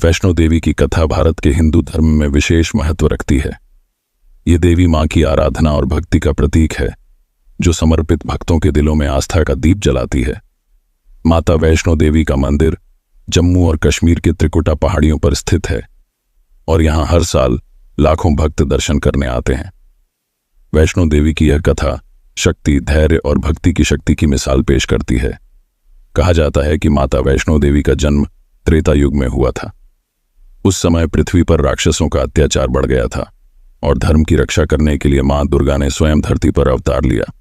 वैष्णो देवी की कथा भारत के हिंदू धर्म में विशेष महत्व रखती है। ये देवी मां की आराधना और भक्ति का प्रतीक है, जो समर्पित भक्तों के दिलों में आस्था का दीप जलाती है। माता वैष्णो देवी का मंदिर जम्मू और कश्मीर के त्रिकुटा पहाड़ियों पर स्थित है और यहां हर साल लाखों भक्त दर्शन करने आते हैं। वैष्णो देवी की यह कथा शक्ति, धैर्य और भक्ति की शक्ति की मिसाल पेश करती है। कहा जाता है कि माता वैष्णो देवी का जन्म त्रेता युग में हुआ था। उस समय पृथ्वी पर राक्षसों का अत्याचार बढ़ गया था और धर्म की रक्षा करने के लिए मां दुर्गा ने स्वयं धरती पर अवतार लिया।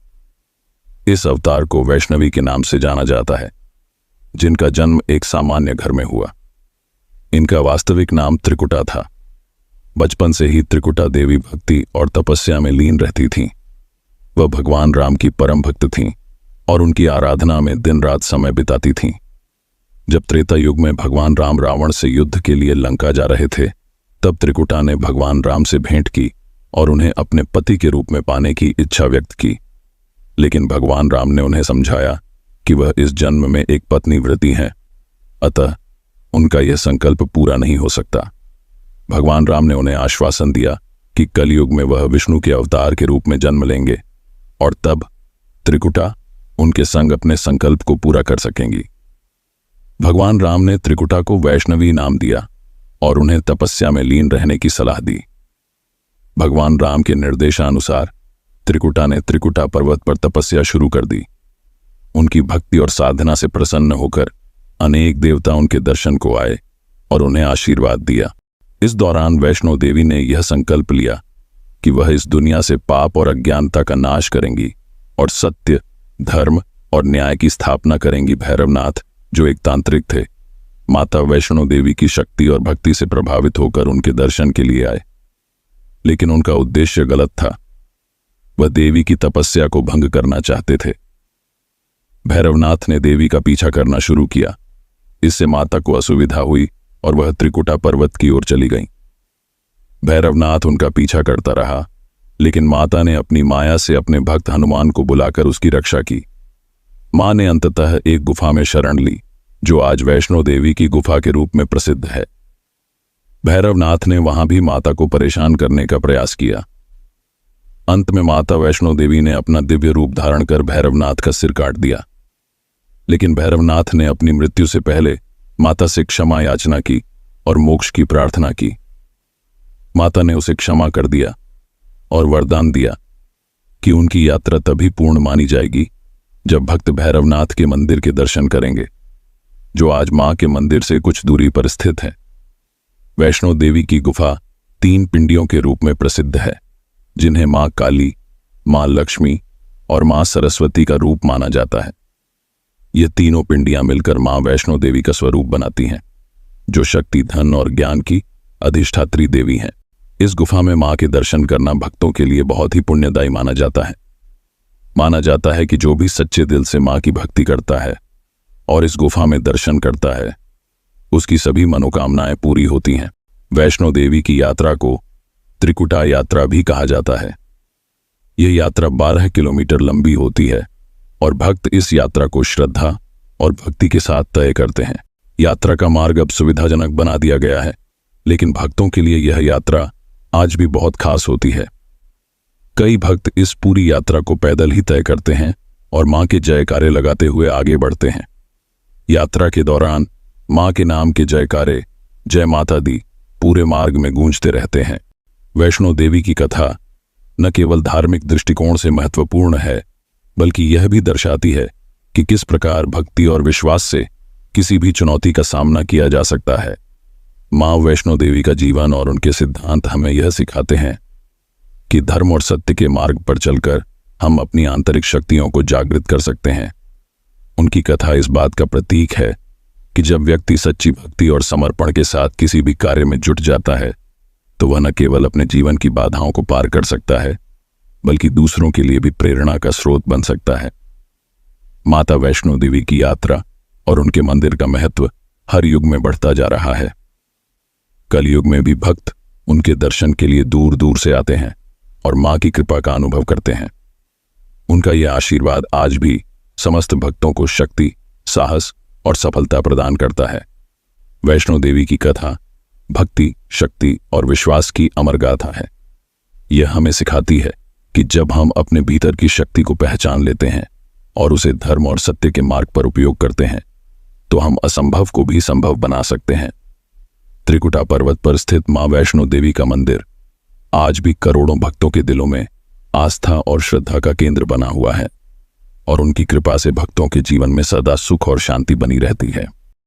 इस अवतार को वैष्णवी के नाम से जाना जाता है, जिनका जन्म एक सामान्य घर में हुआ। इनका वास्तविक नाम त्रिकुटा था। बचपन से ही त्रिकुटा देवी भक्ति और तपस्या में लीन रहती थीं। वह भगवान राम की परम भक्त थीं और उनकी आराधना में दिन रात समय बिताती थीं। जब त्रेता युग में भगवान राम रावण से युद्ध के लिए लंका जा रहे थे, तब त्रिकुटा ने भगवान राम से भेंट की और उन्हें अपने पति के रूप में पाने की इच्छा व्यक्त की। लेकिन भगवान राम ने उन्हें समझाया कि वह इस जन्म में एक पत्नी व्रती हैं, अतः उनका यह संकल्प पूरा नहीं हो सकता। भगवान राम ने उन्हें आश्वासन दिया कि कलयुग में वह विष्णु के अवतार के रूप में जन्म लेंगे और तब त्रिकुटा उनके संग अपने संकल्प को पूरा कर सकेंगी। भगवान राम ने त्रिकुटा को वैष्णवी नाम दिया और उन्हें तपस्या में लीन रहने की सलाह दी। भगवान राम के निर्देशानुसार त्रिकुटा ने त्रिकुटा पर्वत पर तपस्या शुरू कर दी। उनकी भक्ति और साधना से प्रसन्न होकर अनेक देवता उनके दर्शन को आए और उन्हें आशीर्वाद दिया। इस दौरान वैष्णो देवी ने यह संकल्प लिया कि वह इस दुनिया से पाप और अज्ञानता का नाश करेंगी और सत्य, धर्म और न्याय की स्थापना करेंगी। भैरवनाथ, जो एक तांत्रिक थे, माता वैष्णो देवी की शक्ति और भक्ति से प्रभावित होकर उनके दर्शन के लिए आए, लेकिन उनका उद्देश्य गलत था। वह देवी की तपस्या को भंग करना चाहते थे। भैरवनाथ ने देवी का पीछा करना शुरू किया। इससे माता को असुविधा हुई और वह त्रिकुटा पर्वत की ओर चली गईं। भैरवनाथ उनका पीछा करता रहा, लेकिन माता ने अपनी माया से अपने भक्त हनुमान को बुलाकर उसकी रक्षा की। मां ने अंततः एक गुफा में शरण ली, जो आज वैष्णो देवी की गुफा के रूप में प्रसिद्ध है। भैरवनाथ ने वहां भी माता को परेशान करने का प्रयास किया। अंत में माता वैष्णो देवी ने अपना दिव्य रूप धारण कर भैरवनाथ का सिर काट दिया। लेकिन भैरवनाथ ने अपनी मृत्यु से पहले माता से क्षमा याचना की और मोक्ष की प्रार्थना की। माता ने उसे क्षमा कर दिया और वरदान दिया कि उनकी यात्रा तभी पूर्ण मानी जाएगी जब भक्त भैरवनाथ के मंदिर के दर्शन करेंगे, जो आज मां के मंदिर से कुछ दूरी पर स्थित है। वैष्णो देवी की गुफा 3 पिंडियों के रूप में प्रसिद्ध है, जिन्हें मां काली, मां लक्ष्मी और मां सरस्वती का रूप माना जाता है। ये तीनों पिंडियां मिलकर मां वैष्णो देवी का स्वरूप बनाती हैं, जो शक्ति, धन और ज्ञान की अधिष्ठात्री देवी हैं। इस गुफा में मां के दर्शन करना भक्तों के लिए बहुत ही पुण्यदायी माना जाता है। माना जाता है कि जो भी सच्चे दिल से मां की भक्ति करता है और इस गुफा में दर्शन करता है, उसकी सभी मनोकामनाएं पूरी होती हैं। वैष्णो देवी की यात्रा को त्रिकुटा यात्रा भी कहा जाता है। यह यात्रा 12 किलोमीटर लंबी होती है और भक्त इस यात्रा को श्रद्धा और भक्ति के साथ तय करते हैं। यात्रा का मार्ग अब सुविधाजनक बना दिया गया है, लेकिन भक्तों के लिए यह यात्रा आज भी बहुत खास होती है। कई भक्त इस पूरी यात्रा को पैदल ही तय करते हैं और मां के जयकारे लगाते हुए आगे बढ़ते हैं। यात्रा के दौरान मां के नाम के जयकारे, जय माता दी, पूरे मार्ग में गूंजते रहते हैं। वैष्णो देवी की कथा न केवल धार्मिक दृष्टिकोण से महत्वपूर्ण है, बल्कि यह भी दर्शाती है कि किस प्रकार भक्ति और विश्वास से किसी भी चुनौती का सामना किया जा सकता है। मां वैष्णो देवी का जीवन और उनके सिद्धांत हमें यह सिखाते हैं कि धर्म और सत्य के मार्ग पर चलकर हम अपनी आंतरिक शक्तियों को जागृत कर सकते हैं। उनकी कथा इस बात का प्रतीक है कि जब व्यक्ति सच्ची भक्ति और समर्पण के साथ किसी भी कार्य में जुट जाता है, तो वह न केवल अपने जीवन की बाधाओं को पार कर सकता है, बल्कि दूसरों के लिए भी प्रेरणा का स्रोत बन सकता है। माता वैष्णो देवी की यात्रा और उनके मंदिर का महत्व हर युग में बढ़ता जा रहा है। कलयुग में भी भक्त उनके दर्शन के लिए दूर दूर से आते हैं और मां की कृपा का अनुभव करते हैं। उनका यह आशीर्वाद आज भी समस्त भक्तों को शक्ति, साहस और सफलता प्रदान करता है। वैष्णो देवी की कथा भक्ति, शक्ति और विश्वास की अमर गाथा है। यह हमें सिखाती है कि जब हम अपने भीतर की शक्ति को पहचान लेते हैं और उसे धर्म और सत्य के मार्ग पर उपयोग करते हैं तो हम असंभव को भी संभव बना सकते हैं। त्रिकुटा पर्वत पर स्थित मां वैष्णो देवी का मंदिर आज भी करोड़ों भक्तों के दिलों में आस्था और श्रद्धा का केंद्र बना हुआ है और उनकी कृपा से भक्तों के जीवन में सदा सुख और शांति बनी रहती है।